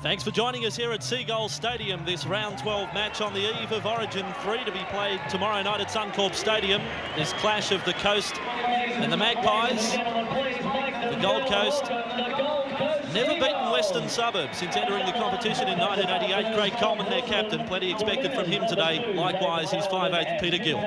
Thanks for joining us here at Seagulls Stadium. This round 12 match on the eve of Origin 3 to be played tomorrow night at Suncorp Stadium. This clash of the Coast and the Magpies. The Gold Coast never beaten Western Suburbs since entering the competition in 1988. Craig Coleman, their captain, plenty expected from him today. Likewise, his 5'8" Peter Gill.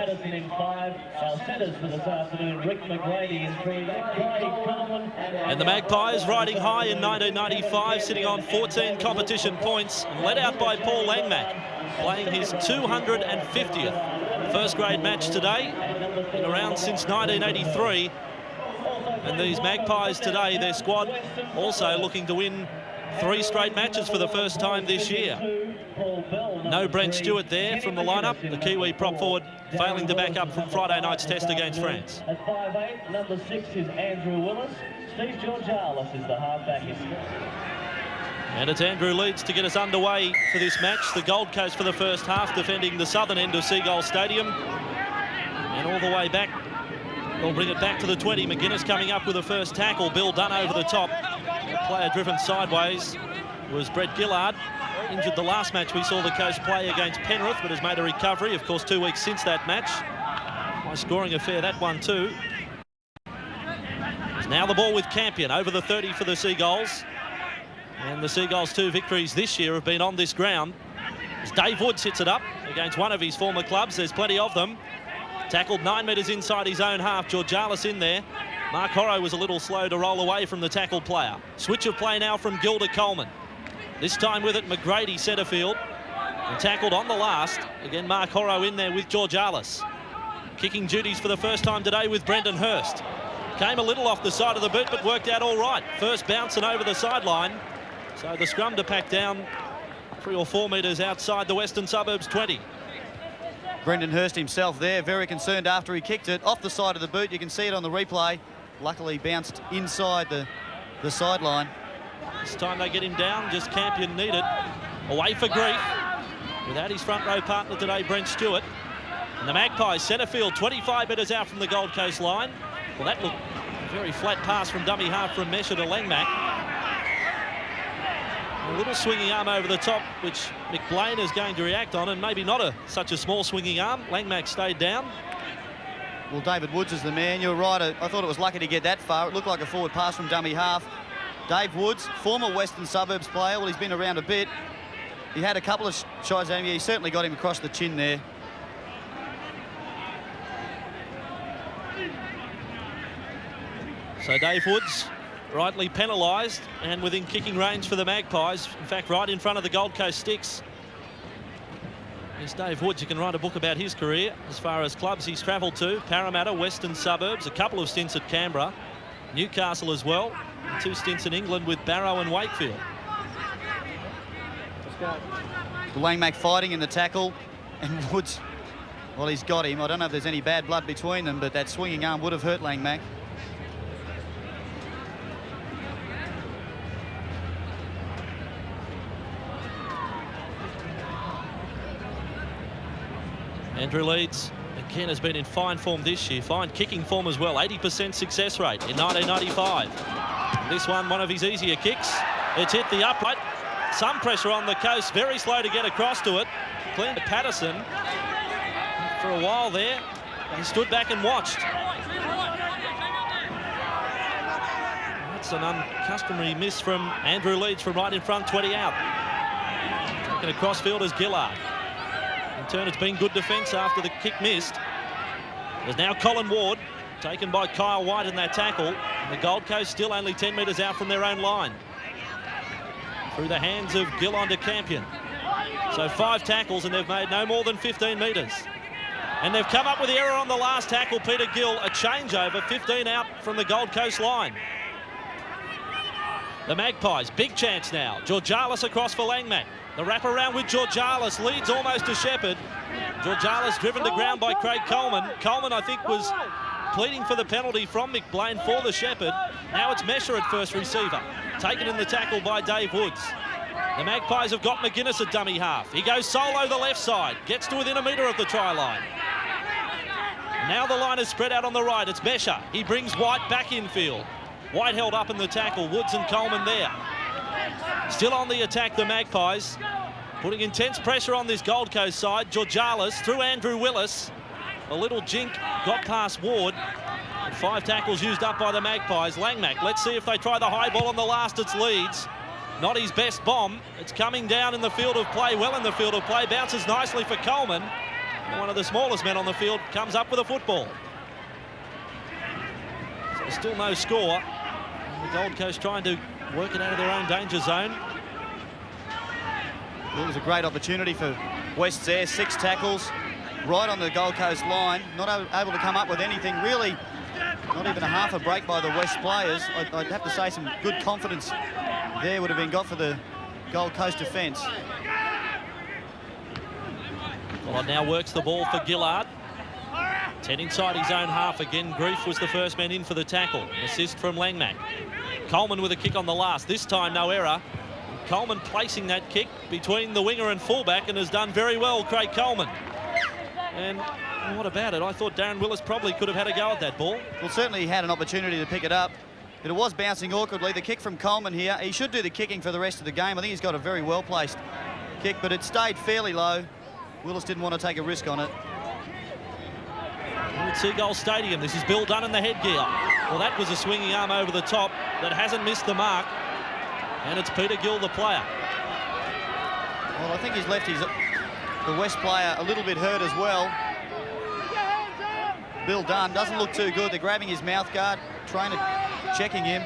And the Magpies riding high in 1995, sitting on 14 competition points, led out by Paul Langmack, playing his 250th first grade match today, been around since 1983. And these Magpies today, their squad also looking to win 3 straight matches for the first time this year. No Brent Stewart there from the lineup, the Kiwi prop forward failing to back up from Friday night's test against France. At 5'8", number 6 is Andrew Willis. Steve Georgalis is the halfback. And it's Andrew Leeds to get us underway for this match. The Gold Coast for the first half, defending the southern end of Seagull Stadium. And all the way back, they'll bring it back to the 20. McGuinness coming up with the first tackle. Bill Dunn over the top. Player driven sideways was Brett Gillard. Injured the last match we saw the Coast play against Penrith, but has made a recovery, of course, 2 weeks since that match. High scoring affair, that one too. Now the ball with Campion over the 30 for the Seagulls. And the Seagulls' 2 victories this year have been on this ground. As Dave Woods hits it up against one of his former clubs, there's plenty of them. Tackled 9 metres inside his own half. Georgalis in there. Mark Horrow was a little slow to roll away from the tackled player. Switch of play now from Gill to Coleman. This time with it, McGrady centre field. And tackled on the last. Again, Mark Horrow in there with Georgalis. Kicking duties for the first time today with Brendan Hurst. Came a little off the side of the boot, but worked out all right. First bouncing over the sideline. So the scrum to pack down 3 or 4 metres outside the Western Suburbs 20. Brendan Hurst himself there, very concerned after he kicked it off the side of the boot. You can see it on the replay. Luckily bounced inside the sideline. This time they get him down, just Campion needed. Away for grief. Without his front row partner today, Brent Stewart. And the Magpies centre field, 25 metres out from the Gold Coast line. Well, that looked a very flat pass from dummy half from Mesher to Langmack. A little swinging arm over the top, which McBlain is going to react on, and maybe not such a small swinging arm. Langmack stayed down. Well, David Woods is the man. You're right. I thought it was lucky to get that far. It looked like a forward pass from dummy half. Dave Woods, former Western Suburbs player. Well, he's been around a bit. He had a couple of shots at him. He certainly got him across the chin there. So Dave Woods rightly penalised and within kicking range for the Magpies. In fact, right in front of the Gold Coast sticks. There's Dave Woods. You can write a book about his career as far as clubs he's travelled to. Parramatta, Western Suburbs, a couple of stints at Canberra, Newcastle as well, and 2 stints in England with Barrow and Wakefield. Langmack fighting in the tackle, and Woods, well, he's got him. I don't know if there's any bad blood between them, but that swinging arm would have hurt Langmack. Andrew Leeds, again, has been in fine form this year. Fine kicking form as well. 80% success rate in 1995. This one of his easier kicks. It's hit the upright. Some pressure on the Coast. Very slow to get across to it. Clean to Patterson. For a while there, he stood back and watched. That's an uncustomary miss from Andrew Leeds from right in front, 20 out. Taken across field as Gillard. In turn, it's been good defence after the kick missed. There's now Colin Ward, taken by Kyle White in that tackle. And the Gold Coast still only 10 metres out from their own line. Through the hands of Gill onto Campion. So 5 tackles and they've made no more than 15 metres. And they've come up with the error on the last tackle, Peter Gill, a changeover, 15 out from the Gold Coast line. The Magpies, big chance now. Georgalis across for Langmack. The wraparound with Georgalis, leads almost to Shepherd. Georgalis driven to ground by Craig Coleman. Coleman, I think, was pleading for the penalty from McBlain for the Shepherd. Now it's Mesher at first receiver. Taken in the tackle by Dave Woods. The Magpies have got McGuinness at dummy half. He goes solo the left side. Gets to within a metre of the try line. Now the line is spread out on the right. It's Mesher. He brings White back infield. White held up in the tackle. Woods and Coleman there. Still on the attack, the Magpies, putting intense pressure on this Gold Coast side. Georgalis through Andrew Willis. A little jink got past Ward. And 5 tackles used up by the Magpies. Langmack, let's see if they try the high ball on the last. It's Leeds. Not his best bomb. It's coming down in the field of play, well in the field of play. Bounces nicely for Coleman. One of the smallest men on the field comes up with a football. So still no score. And the Gold Coast trying to work it out of their own danger zone. Well, it was a great opportunity for West's there. 6 tackles right on the Gold Coast line. Not able to come up with anything really. Not even a half a break by the West players. I'd have to say some good confidence there would have been got for the Gold Coast defence. Well, now works the ball for Gillard. 10 inside his own half again. Grief was the first man in for the tackle. An assist from Langmack. Coleman with a kick on the last. This time no error. Coleman placing that kick between the winger and fullback and has done very well, Craig Coleman. And what about it? I thought Darren Willis probably could have had a go at that ball. Well, certainly he had an opportunity to pick it up, but it was bouncing awkwardly. The kick from Coleman here, he should do the kicking for the rest of the game. I think he's got a very well-placed kick, but it stayed fairly low. Willis didn't want to take a risk on it. At Seagulls Stadium, this is Bill Dunn in the headgear. Well, that was a swinging arm over the top that hasn't missed the mark. And it's Peter Gill, the player. Well, I think he's left the West player a little bit hurt as well. Bill Dunn doesn't look too good. They're grabbing his mouth guard, trainer checking him.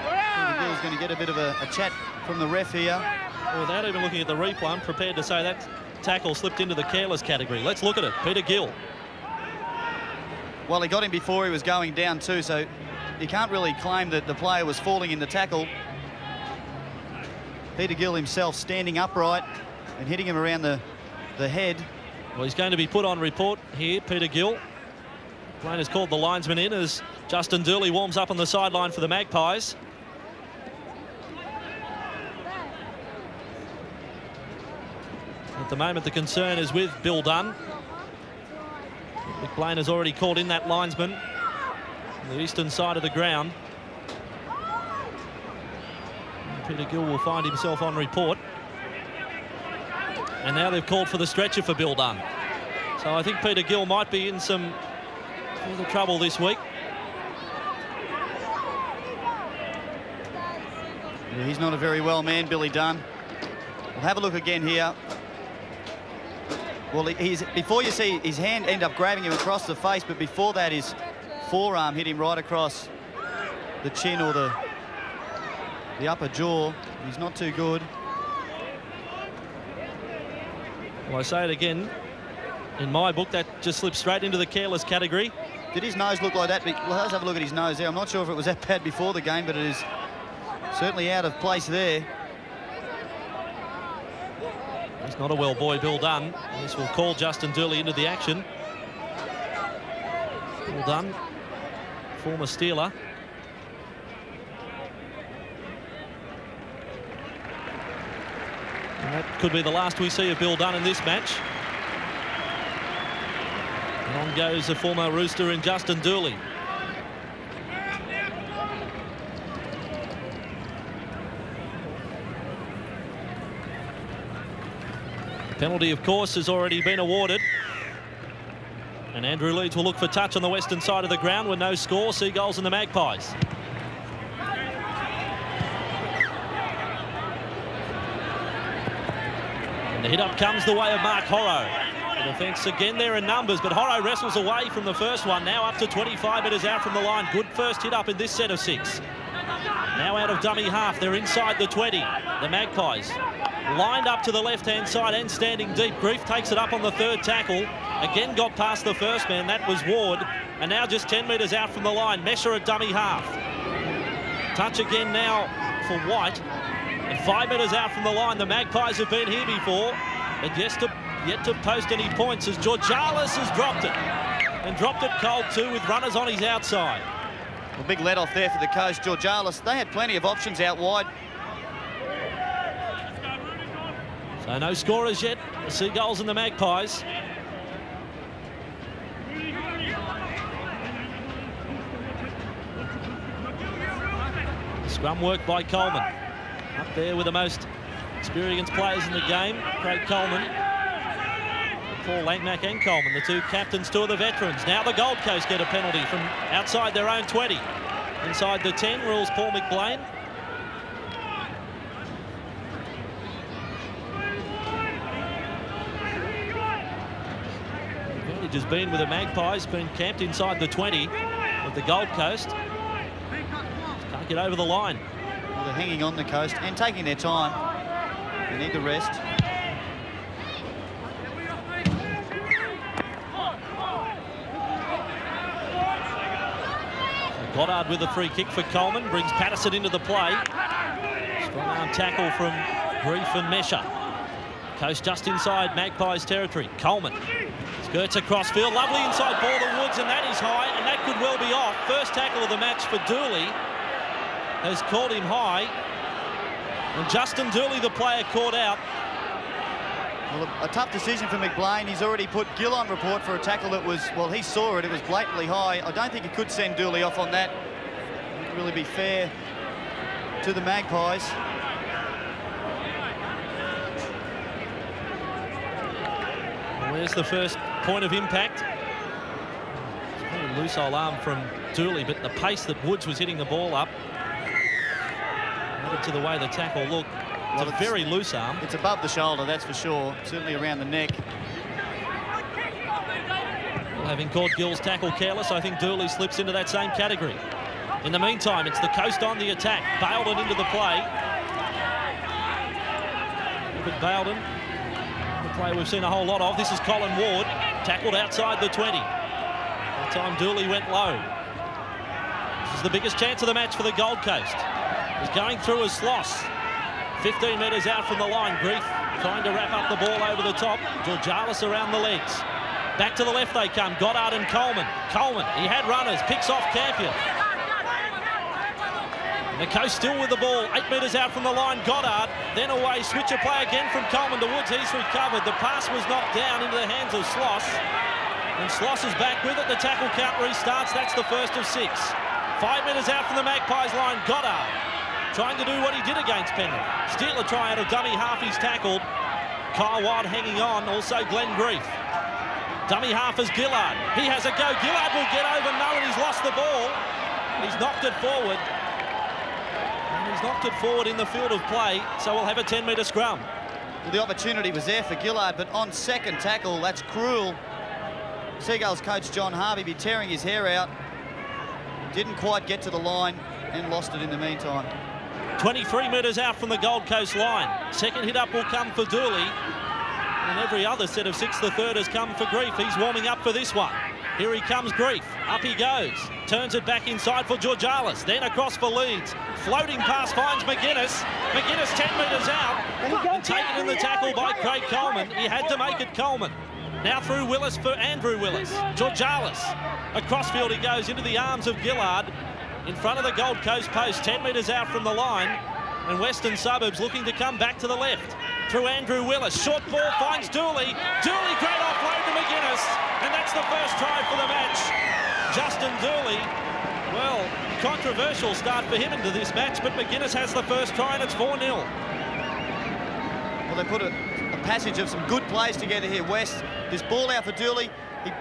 Peter Gill's going to get a bit of a chat from the ref here. Well, without even looking at the replay, I'm prepared to say that tackle slipped into the careless category. Let's look at it. Peter Gill. Well, he got him before he was going down too, so you can't really claim that the player was falling in the tackle. Peter Gill himself standing upright and hitting him around the head. Well, he's going to be put on report here, Peter Gill. Blaine has called the linesman in as Justin Dooley warms up on the sideline for the Magpies. At the moment, the concern is with Bill Dunn. McBlain has already called in that linesman on the eastern side of the ground. And Peter Gill will find himself on report. And now they've called for the stretcher for Bill Dunn. So I think Peter Gill might be in some further trouble this week. Yeah, he's not a very well man, Billy Dunn. We'll have a look again here. Well, before you see his hand end up grabbing him across the face, but before that his forearm hit him right across the chin or the upper jaw. He's not too good. Well, I say it again, in my book that just slipped straight into the careless category. Did his nose look like that? Well, let's have a look at his nose there. I'm not sure if it was that bad before the game, but it is certainly out of place there. He's not a well boy, Bill Dunn. This will call Justin Dooley into the action. Bill Dunn, former Steeler. And that could be the last we see of Bill Dunn in this match. And on goes the former Rooster in Justin Dooley. Penalty, of course, has already been awarded. And Andrew Leeds will look for touch on the western side of the ground with no score. Seagulls and the Magpies. And the hit up comes the way of Mark Horrow. The defence again there in numbers, but Horrow wrestles away from the first one. Now up to 25 metres out from the line. Good first hit up in this set of 6. Now out of dummy half. They're inside the 20. The Magpies lined up to the left-hand side and standing deep. Grief takes it up on the third tackle. Again got past the first man. That was Ward. And now just 10 metres out from the line. Mesher at dummy half. Touch again now for White. And 5 metres out from the line. The Magpies have been here before. But yet to post any points as Georgalis has dropped it. And dropped it cold too with runners on his outside. A big let-off there for the coast. Georgalis, they had plenty of options out wide. So no scorers yet. The Seagulls and the Magpies. Scrum work by Coleman. Up there with the most experienced players in the game, Craig Coleman. Paul Langmack and Coleman, the two captains, two of the veterans. Now the Gold Coast get a penalty from outside their own 20. Inside the 10 rules Paul McBlain. The advantage has been with the Magpies, been camped inside the 20 of the Gold Coast. Just can't get over the line. Well, they're hanging on the coast and taking their time. They need the rest. Goddard with a free kick for Coleman, brings Patterson into the play. Strong arm tackle from Grief and Mesher. Coast just inside Magpies territory. Coleman skirts across field, lovely inside ball to Woods, and that is high, and that could well be off. First tackle of the match for Dooley has caught him high, and Justin Dooley, the player, caught out. Well, a tough decision for McBlain. He's already put Gill on report for a tackle that was, well, he saw it. It was blatantly high. I don't think he could send Dooley off on that. It wouldn't really be fair to the Magpies. Well, there's the first point of impact. It's a very loose old arm from Dooley, but the pace that Woods was hitting the ball up added to the way the tackle looked. It's a very loose arm. It's above the shoulder, that's for sure. Certainly around the neck. Well, having called Gill's tackle careless, I think Dooley slips into that same category. In the meantime, it's the Coast on the attack. Baildon into the play. Look at Baildon. The play we've seen a whole lot of. This is Colin Ward, tackled outside the 20. That time Dooley went low. This is the biggest chance of the match for the Gold Coast. He's going through as Sloss. 15 metres out from the line. Grief trying to wrap up the ball over the top. Georgalis around the legs. Back to the left they come. Goddard and Coleman. Coleman, he had runners. Picks off Campion. And the Coast still with the ball. 8 metres out from the line. Goddard. Then away. Switch of play again from Coleman to Woods. He's recovered. The pass was knocked down into the hands of Sloss. And Sloss is back with it. The tackle count restarts. That's the first of 6. 5 metres out from the Magpies line. Goddard trying to do what he did against Penrith. Steal a try out of dummy half, he's tackled. Kyle Wild hanging on, also Glenn Grief. Dummy half is Gillard. He has a go. Gillard will get over, no, and he's lost the ball. He's knocked it forward. And he's knocked it forward in the field of play, so we'll have a 10-metre scrum. Well, the opportunity was there for Gillard, but on second tackle, that's cruel. Seagulls coach John Harvey be tearing his hair out. Didn't quite get to the line and lost it in the meantime. 23 metres out from the Gold Coast line. Second hit up will come for Dooley. And every other set of 6, the third has come for Grief. He's warming up for this one. Here he comes, Grief. Up he goes. Turns it back inside for Georgalis. Then across for Leeds. Floating pass finds McGuinness. McGuinness 10 metres out. And taken in the tackle by Craig Coleman. He had to make it Coleman. Now through Willis for Andrew Willis. Georgalis. Across field he goes into the arms of Gillard. In front of the Gold Coast post, 10 metres out from the line. And Western Suburbs looking to come back to the left. Through Andrew Willis. Short ball finds Dooley. Dooley, great offload to McGuinness. And that's the first try for the match. Justin Dooley, well, controversial start for him into this match, but McGuinness has the first try and it's 4-0. Well, they put a passage of some good plays together here, West. This ball out for Dooley. He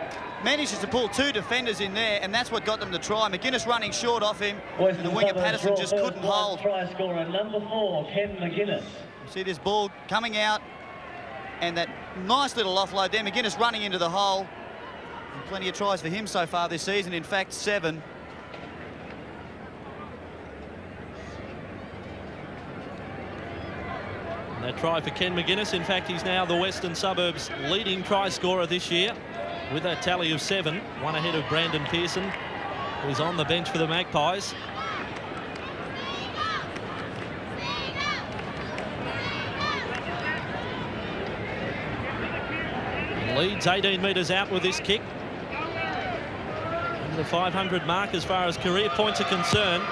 manages to pull 2 defenders in there, and that's what got them to try. McGuinness running short off him, and the winger Patterson just couldn't hold. Try scorer number 4, Ken McGuinness. See this ball coming out, and that nice little offload there. McGuinness running into the hole. And plenty of tries for him so far this season, in fact 7. And that try for Ken McGuinness. In fact, he's now the Western Suburbs leading try scorer this year with a tally of 7, one ahead of Brandon Pearson, who's on the bench for the Magpies. And Leeds 18 metres out with this kick. Under the 500 mark as far as career points are concerned.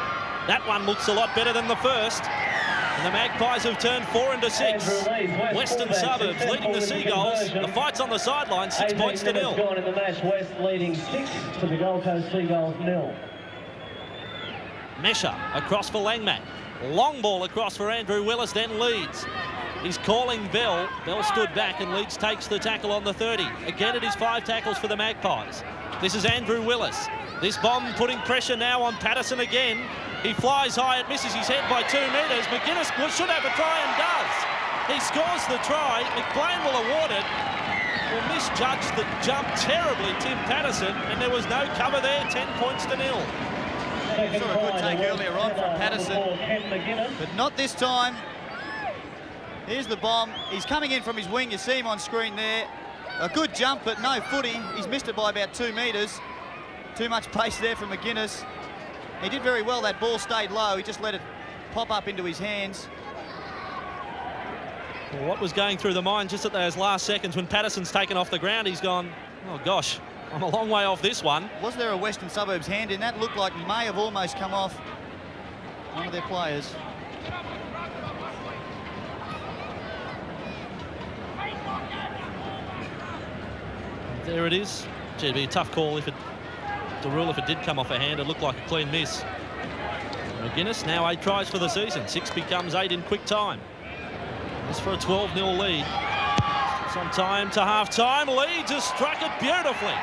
That one looks a lot better than the first. And the Magpies have turned 4 into 6. Western Suburbs leading the Seagulls. The fight's on the sideline, 6 points to 0. Gone in the match, West leading 6 to the Gold Coast Seagulls 0. Mesher across for Langmack. Long ball across for Andrew Willis, then Leeds. He's calling Bell. Bell stood back and Leeds takes the tackle on the 30. Again, it is 5 tackles for the Magpies. This is Andrew Willis. This bomb putting pressure now on Patterson again. He flies high, it misses his head by 2 metres. McGuinness should have a try and does. He scores the try. McLean will award it. Will misjudge the jump terribly, Tim Patterson, and there was no cover there, 10 points to 0. Saw a good take earlier on from Patterson, but not this time. Here's the bomb. He's coming in from his wing. You see him on screen there. A good jump, but no footy. He's missed it by about 2 metres. Too much pace there from McGuinness. He did very well. That ball stayed low. He just let it pop up into his hands. Well, what was going through the mind just at those last seconds when Patterson's taken off the ground? He's gone, oh gosh, I'm a long way off this one. Was there a Western Suburbs hand in? That looked like may have almost come off one of their players. There it is. Gee, it'd be a tough call if it, the rule if it did come off a hand. It looked like a clean miss. McGuinness now 8 tries for the season. 6 becomes 8 in quick time. This for a 12-0 lead. Some time to half-time. Leeds has struck it beautifully.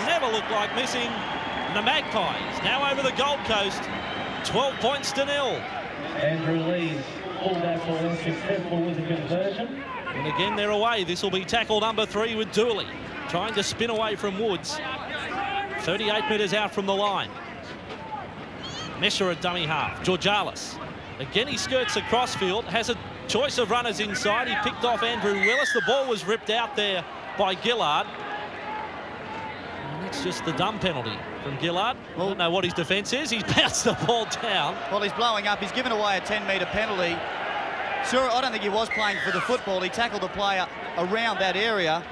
Never looked like missing. And the Magpies now over the Gold Coast. 12 points to 0. Andrew Leeds, fullback ball successful with the conversion. And again, they're away. This will be tackle number 3 with Dooley, trying to spin away from Woods. 38 metres out from the line. Mesher at dummy half. Georgalis. Again, he skirts the crossfield, has a choice of runners inside. He picked off Andrew Willis. The ball was ripped out there by Gillard. And that's just the dumb penalty from Gillard. Well, I don't know what his defence is. He's bounced the ball down. Well, he's blowing up. He's given away a 10-metre penalty. Sure, I don't think he was playing for the football. He tackled the player around that area,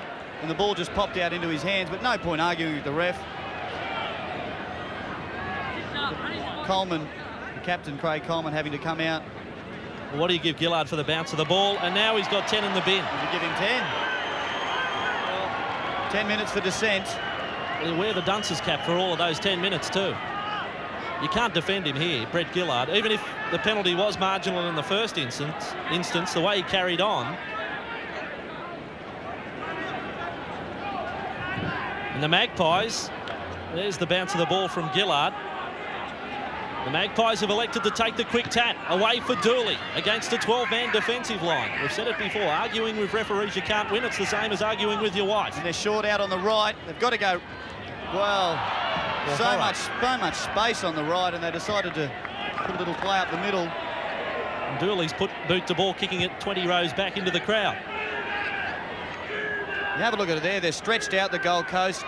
and the ball just popped out into his hands, but no point arguing with the ref. Coleman, the captain, Craig Coleman, having to come out. Well, what do you give Gillard for the bounce of the ball? And now he's got 10 in the bin. Did you give him 10? 10 minutes for dissent. Well, he'll wear the dunce's cap for all of those 10 minutes too. You can't defend him here, Brett Gillard. Even if the penalty was marginal in the first instance, the way he carried on. And the Magpies, there's the bounce of the ball from Gillard. The Magpies have elected to take the quick tap away for Dooley against a 12-man defensive line. We've said it before, arguing with referees you can't win. It's the same as arguing with your wife. And they're short out on the right. They've got to go, well, so much space on the right, and they decided to put a little play up the middle. And Dooley's put boot to ball, kicking it 20 rows back into the crowd. You have a look at it there. They're stretched out the Gold Coast.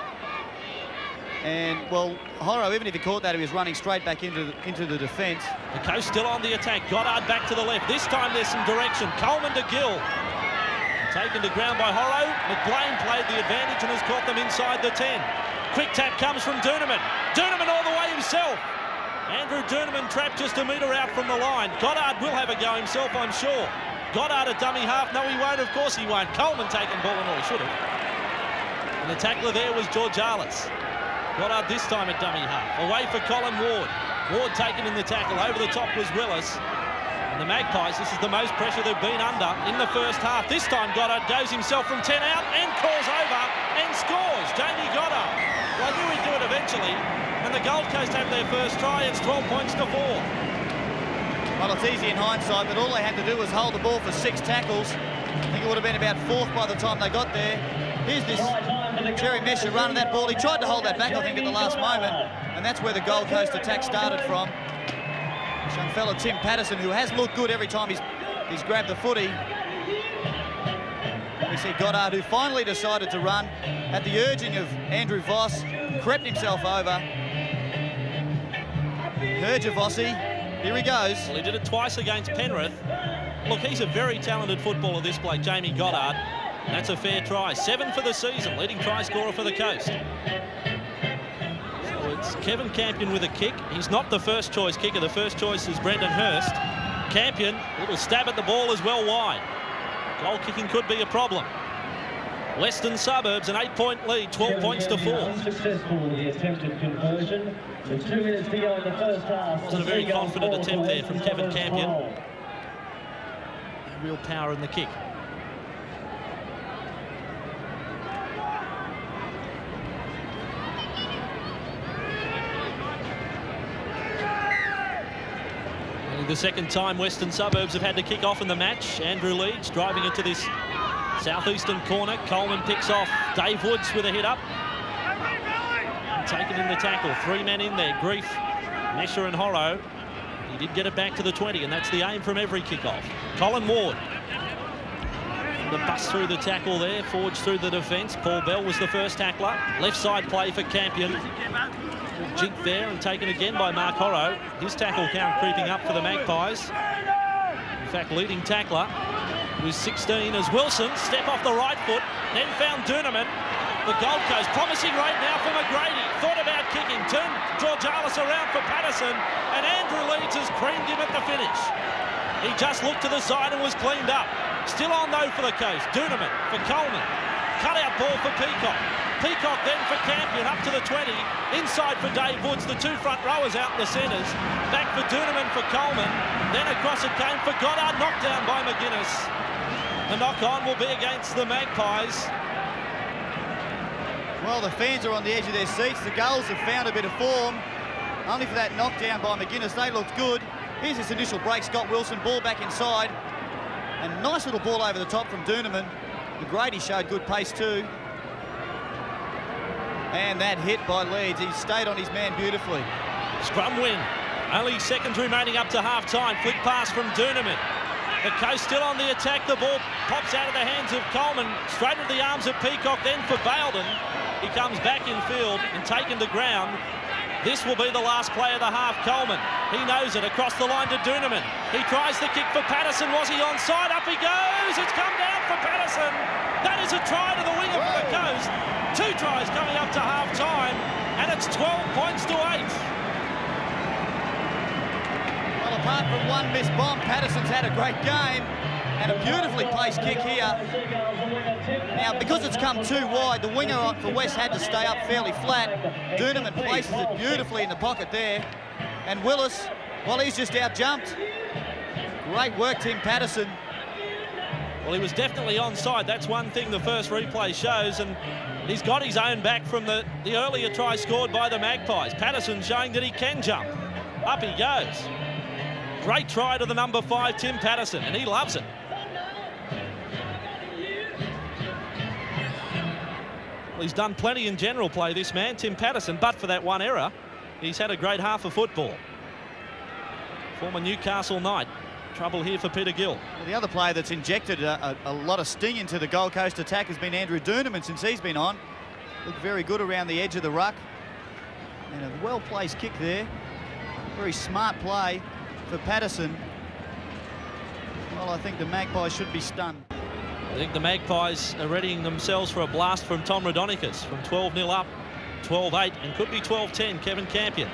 And, well, Horro, even if he caught that, he was running straight back into the defence. The Coast still on the attack. Goddard back to the left. This time there's some direction. Coleman to Gill. Taken to ground by Horro. McLean played the advantage and has caught them inside the 10. Quick tap comes from Durnaman. Durnaman all the way himself. Andrew Durnaman trapped just a metre out from the line. Goddard will have a go himself, I'm sure. Goddard at dummy half. No, he won't. Of course he won't. Coleman taking ball and all. He should have. And the tackler there was Georgalis. Goddard this time at dummy half. Away for Colin Ward. Ward taken in the tackle. Over the top was Willis. And the Magpies, this is the most pressure they've been under in the first half. This time Goddard goes himself from 10 out and calls over and scores. Jamie Goddard. Well, I knew he'd do it eventually. And the Gold Coast have their first try. It's 12 points to 4. Well, it's easy in hindsight, but all they had to do was hold the ball for 6 tackles. I think it would have been about 4th by the time they got there. Here's this Jerry Mesher running that ball. He tried to hold that back, I think, at the last moment. And that's where the Gold Coast attack started from. Young fella Tim Patterson, who has looked good every time he's grabbed the footy. We see Goddard, who finally decided to run at the urging of Andrew Voss, crept himself over. Vossi, here he goes. Well, he did it twice against Penrith. Look, he's a very talented footballer, this bloke, Jamie Goddard. And that's a fair try. 7 for the season, leading try scorer for the Coast. So it's Kevin Campion with a kick. He's not the first choice kicker. The first choice is Brendan Hurst. Campion, a little stab at the ball as well wide. Goal kicking could be a problem. Western Suburbs an 8-point lead, 12 points to 4. Unsuccessful with the attempted conversion. With 2 minutes to go in the first half. Wasn't a very confident attempt there from Kevin Campion. 12. Real power in the kick. Only the second time Western Suburbs have had to kick off in the match. Andrew Leeds driving into this southeastern corner. Coleman picks off Dave Woods with a hit up. Taken in the tackle. 3 men in there. Grief, Mesher and Horrow. He did get it back to the 20, and that's the aim from every kickoff. Colin Ward. The bust through the tackle there, forged through the defence. Paul Bell was the first tackler. Left side play for Campion. Jink there and taken again by Mark Horrow. His tackle count creeping up for the Magpies. In fact, leading tackler was 16 as Wilson. Step off the right foot, then found Durnaman. The Gold Coast promising right now for McGrady. Thought about kicking, turned Georgialis around for Patterson, and Andrew Leeds has creamed him at the finish. He just looked to the side and was cleaned up. Still on though for the Coast. Durnaman for Coleman. Cut out ball for Peacock. Peacock then for Campion up to the 20. Inside for Dave Woods. The 2 front rowers out in the centres. Back for Durnaman for Coleman. Then across it came for Goddard. Knocked down by McGuinness. The knock-on will be against the Magpies. Well, the fans are on the edge of their seats. The Gulls have found a bit of form. Only for that knockdown by McGuinness. They looked good. Here's this initial break. Scott Wilson, ball back inside. And nice little ball over the top from Durnaman. McGrady showed good pace too. And that hit by Leeds. He stayed on his man beautifully. Scrum win. Only seconds remaining up to half-time. Flick pass from Durnaman. The Coast still on the attack. The ball pops out of the hands of Coleman. Straight into the arms of Peacock. Then for Baildon. He comes back in field and taken to ground. This will be the last play of the half. Coleman, he knows it, across the line to Durnaman. He tries the kick for Patterson. Was he onside? Up he goes. It's come down for Patterson. That is a try to the winger for the Coast. 2 tries coming up to half-time, and it's 12 points to 8. Well, apart from one missed bomb, Patterson's had a great game. And a beautifully placed kick here. Now, because it's come too wide, the winger for West had to stay up fairly flat. Durnaman places it beautifully in the pocket there. And Willis, well, he's just out-jumped. Great work, Tim Patterson. Well, he was definitely onside. That's one thing the first replay shows, and he's got his own back from the earlier try scored by the Magpies. Patterson showing that he can jump. Up he goes. Great try to the number 5, Tim Patterson, and he loves it. Well, he's done plenty in general play, this man, Tim Patterson, but for that one error, he's had a great half of football. Former Newcastle Knight. Trouble here for Peter Gill. Well, the other player that's injected a lot of sting into the Gold Coast attack has been Andrew Durnaman since he's been on. Looked very good around the edge of the ruck. And a well-placed kick there. Very smart play for Patterson. Well, I think the Magpies should be stunned. I think the Magpies are readying themselves for a blast from Tom Radonicus from 12-0 up, 12-8, and could be 12-10, Kevin Campion.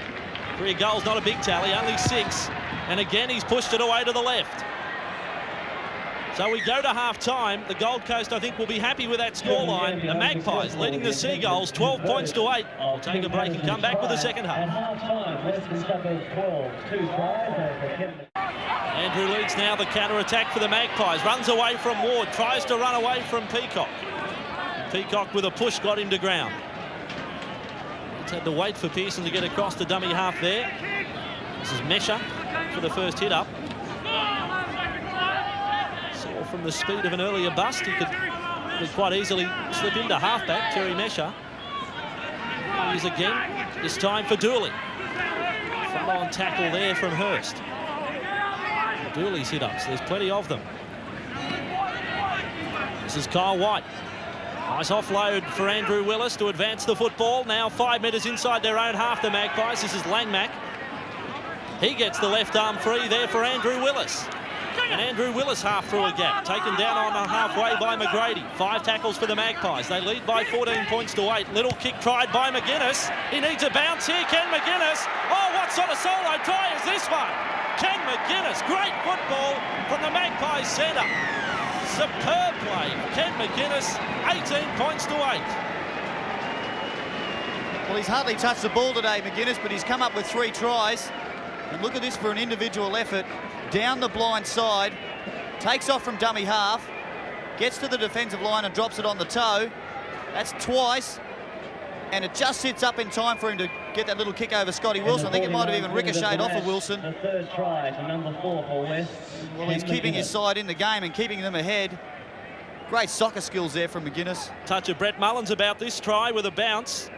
3 goals, not a big tally, only 6. And again, he's pushed it away to the left. So we go to half-time. The Gold Coast, I think, will be happy with that scoreline. The Magpies leading the Seagulls 12 points to 8. We'll take a break and come back with the second half. At half-time, Western Suburbs 12, 2 tries for Kevin. Andrew Leeds now the counter-attack for the Magpies. Runs away from Ward, tries to run away from Peacock. Peacock with a push got him to ground. Leeds had to wait for Pearson to get across the dummy half there. This is Mesher for the first hit up. Saw from the speed of an earlier bust, he could quite easily slip into halfback, Terry Mesher. He's again, this time for Dooley. Follow-on tackle there from Hurst. Dooley's hit-ups, there's plenty of them. This is Kyle White. Nice offload for Andrew Willis to advance the football. Now 5 metres inside their own half, the Magpies. This is Langmack. He gets the left arm free there for Andrew Willis. And Andrew Willis half through a gap, taken down on halfway by McGrady. 5 tackles for the Magpies. They lead by 14 points to 8. Little kick tried by McGuinness. He needs a bounce here, Ken McGuinness. Oh, what sort of solo try is this one? Ken McGuinness, great football from the Magpies centre. superb play. Ken McGuinness, 18 points to 8. Well, he's hardly touched the ball today, McGuinness, but he's come up with 3 tries. And look at this for an individual effort. Down the blind side, takes off from dummy half, gets to the defensive line and drops it on the toe. That's twice. And it just sits up in time for him to get that little kick over Scotty Wilson. I think it might have even ricocheted off of Wilson. The third try to number 4 for West. Well, he's keeping his side in the game and keeping them ahead. Great soccer skills there from McGuinness. Touch of Brett Mullins about this try with a bounce.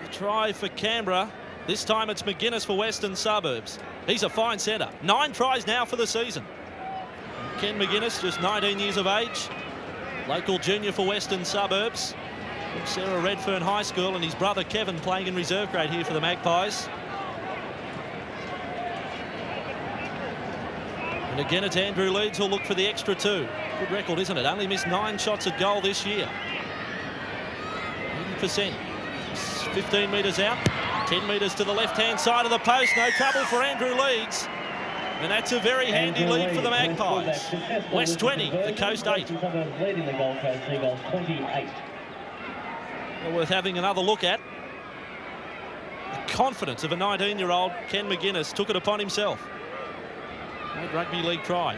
A try for Canberra. This time it's McGuinness for Western Suburbs. He's a fine centre. 9 tries now for the season. Ken McGuinness, just 19 years of age. Local junior for Western Suburbs. From Sarah Redfern High School, and his brother Kevin playing in reserve grade here for the Magpies. And again, it's Andrew Leeds who'll look for the extra 2. Good record, isn't it? Only missed 9 shots at goal this year. 80%. 15 metres out. 10 metres to the left-hand side of the post. No trouble for Andrew Leeds. And that's a very handy lead for the Magpies. West 20, the Coast 8. Leading the Gold Coast Seagulls 28. Well, worth having another look at. The confidence of a 19-year-old Ken McGuinness took it upon himself. Great rugby league try.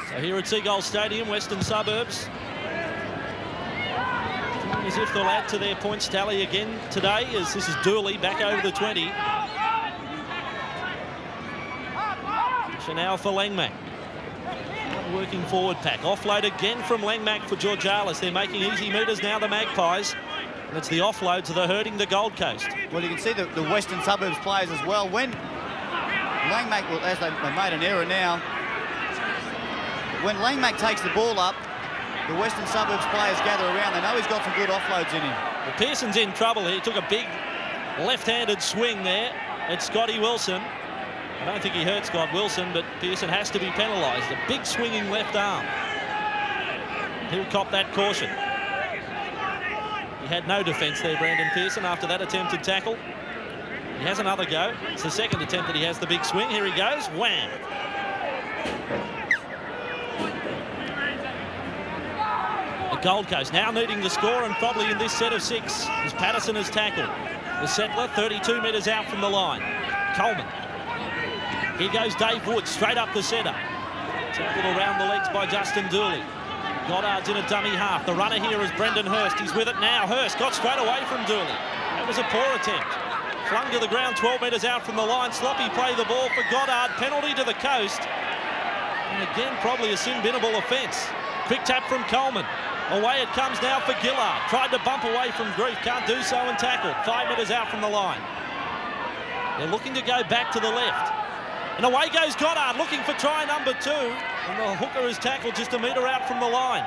So here at Seagulls Stadium, Western Suburbs, as if they'll add to their points tally again today, as this is Dooley back over the 20. So now for Langmack. Working forward pack. Offload again from Langmack for Georgialis. They're making easy metres now, the Magpies. And it's the offloads that are hurting the Gold Coast. Well, you can see the Western Suburbs players as well. When Langmack, well, as they made an error now, when Langmack takes the ball up, the Western Suburbs players gather around. They know he's got some good offloads in him. Well, Pearson's in trouble here. He took a big left-handed swing there at Scotty Wilson. I don't think he hurt Scott Wilson, but Pearson has to be penalised. A big swinging left arm. He'll cop that caution. He had no defence there, Brandon Pearson, after that attempted tackle. He has another go. It's the second attempt that he has the big swing. Here he goes. Wham! The Gold Coast now needing to score, and probably in this set of 6, as Patterson has tackled. The settler 32 metres out from the line. Coleman. Here goes Dave Wood, straight up the centre. Tackled around the legs by Justin Dooley. Goddard's in a dummy half. The runner here is Brendan Hurst. He's with it now. Hurst got straight away from Dooley. That was a poor attempt. Flung to the ground 12 metres out from the line. Sloppy play the ball for Goddard. Penalty to the Coast. And again, probably a sin-binnable offence. Quick tap from Coleman. Away it comes now for Gillard. Tried to bump away from Grief. Can't do so and tackled. 5 metres out from the line. They're looking to go back to the left. And away goes Goddard, looking for try number 2. And the hooker is tackled just a metre out from the line.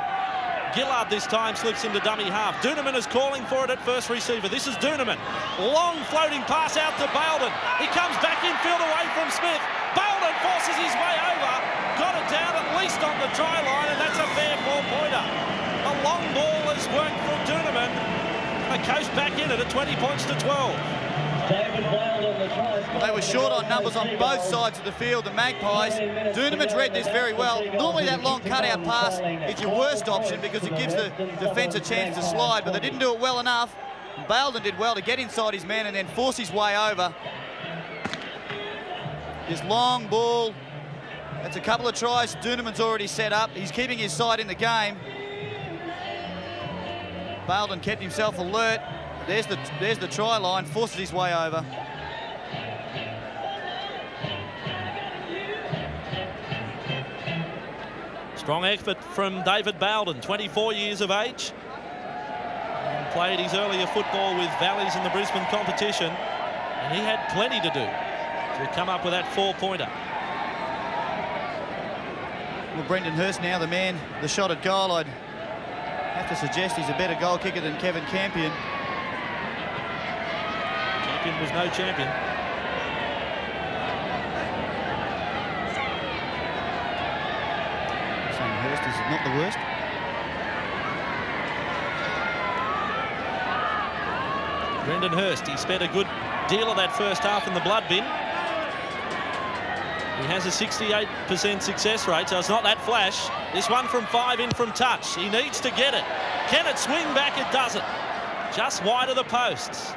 Gillard this time slips into dummy half. Doonerman is calling for it at first receiver. This is Doonerman. Long floating pass out to Balden. He comes back infield away from Smith. Balden forces his way over. Got it down at least on the try line, and that's a fair 4-pointer. A long ball has worked for Doonerman. The Coast back in it at 20 points to 12. They were short on numbers on both sides of the field, the Magpies. Doonerman's read this very well. Normally that long cutout pass is your worst option because it gives the defence a chance to slide, but they didn't do it well enough. Balden did well to get inside his man and then force his way over. This long ball, that's a couple of tries. Doonerman's already set up. He's keeping his side in the game. Balden kept himself alert. There's the try line, forces his way over. Strong effort from David Balden, 24 years of age. And played his earlier football with Valleys in the Brisbane competition. And he had plenty to do to come up with that 4-pointer. Well, Brendan Hurst now the man, the shot at goal. I'd have to suggest he's a better goal kicker than Kevin Campion. Campion was no champion. Saying Hurst is not the worst. Brendan Hurst, he spent a good deal of that first half in the blood bin. He has a 68% success rate, so it's not that flash. This one from 5 in from touch. He needs to get it. Can it swing back? It doesn't. Just wide of the posts.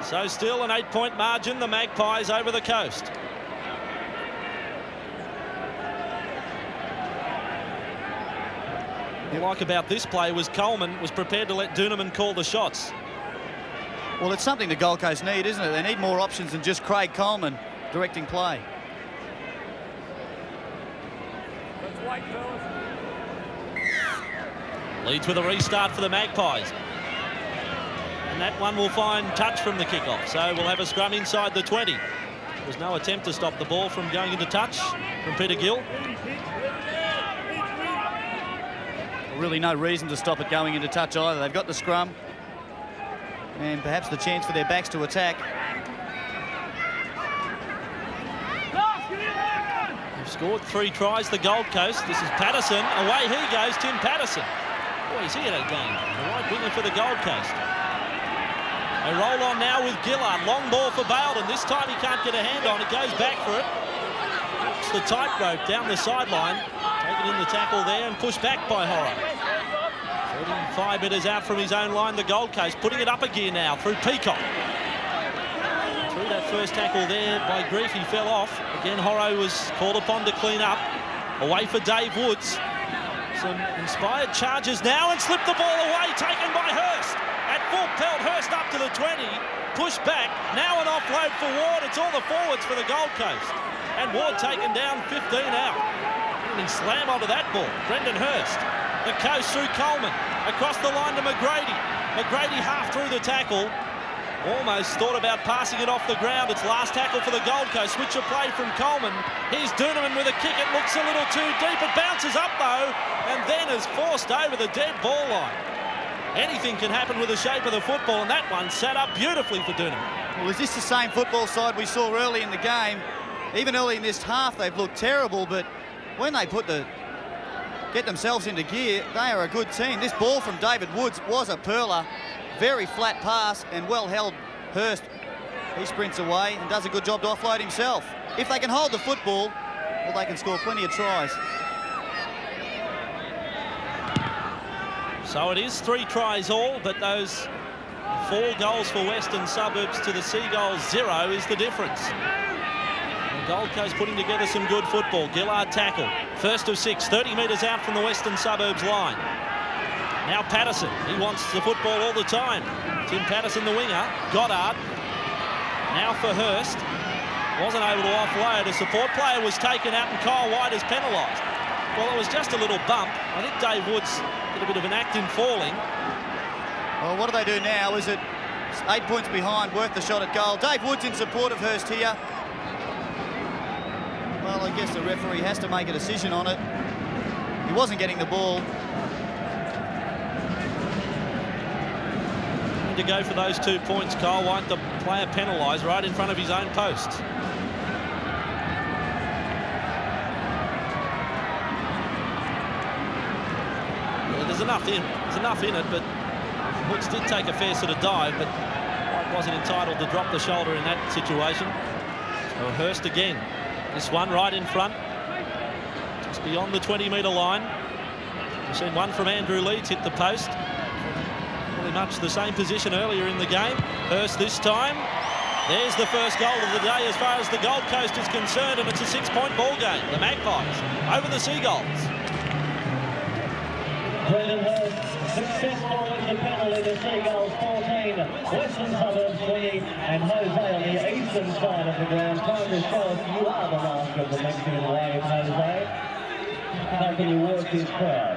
So still an 8-point margin, the Magpies over the coast. What I like about this play was Coleman was prepared to let Duneman call the shots. Well, it's something the Gold Coast need, isn't it? They need more options than just Craig Coleman directing play. Leads with a restart for the Magpies. And that one will find touch from the kickoff. So we'll have a scrum inside the 20. There was no attempt to stop the ball from going into touch from Peter Gill. Really no reason to stop it going into touch either. They've got the scrum and perhaps the chance for their backs to attack. They've scored 3 tries, the Gold Coast. This is Patterson. Away he goes, Tim Patterson. Boy, he's here again. The right winger for the Gold Coast. They roll on now with Gillard. Long ball for Baildon. This time he can't get a hand on it. Goes back for it. It's the tightrope down the sideline. Taken in the tackle there and pushed back by Horror. 35 metres out from his own line, the Gold Coast putting it up a gear now through Peacock. Through that first tackle there by Grief, he fell off. Again, Horror was called upon to clean up. Away for Dave Woods. Some inspired charges now and slipped the ball away, taken by Hurst. At full pelt, Hurst up to the 20, pushed back. Now an offload for Ward. It's all the forwards for the Gold Coast. And Ward taken down, 15 out. And he slammed onto that ball. Brendan Hurst. The coast through Coleman. Across the line to McGrady. McGrady half through the tackle. Almost thought about passing it off the ground. It's last tackle for the Gold Coast. Switch of play from Coleman. Here's Duneman with a kick. It looks a little too deep. It bounces up though, and then is forced over the dead ball line. Anything can happen with the shape of the football, and that one sat up beautifully for Duneman. Well, is this the same football side we saw early in the game? Even early in this half, they've looked terrible, but when they get themselves into gear, they are a good team. This ball from David Woods was a pearler. Very flat pass and well held. Hurst, he sprints away and does a good job to offload himself. If they can hold the football, well, they can score plenty of tries. So it is 3 tries all, but those 4 goals for Western Suburbs to the Seagulls 0 is the difference. The Gold Coast putting together some good football. Gillard tackle. First of 6, 30 metres out from the Western Suburbs line. Now Patterson, he wants the football all the time. Tim Patterson, the winger. Goddard. Now for Hurst. Wasn't able to offload. A support player was taken out and Kyle White is penalised. Well, it was just a little bump. I think Dave Woods did a bit of an act in falling. Well, what do they do now? Is it 8 points behind, worth the shot at goal? Dave Woods in support of Hurst here. Well, I guess the referee has to make a decision on it. He wasn't getting the ball. To go for those 2 points, Kyle White, the player penalised right in front of his own post. Yeah, there's enough in it, but Woods did take a fair sort of dive, but White wasn't entitled to drop the shoulder in that situation. So Hurst again. This one right in front, just beyond the 20-metre line. We've seen one from Andrew Leeds hit the post. Pretty much the same position earlier in the game. Hurst this time. There's the first goal of the day as far as the Gold Coast is concerned, and it's a 6-point ball game. The Magpies over the Seagulls. Brendan Hurst successful with the penalty. The Seagulls 14, Western Suburbs 20, and Jose on the eastern side of the ground trying to show us you are the master of the Mexican wave, Jose. How can you work this crowd?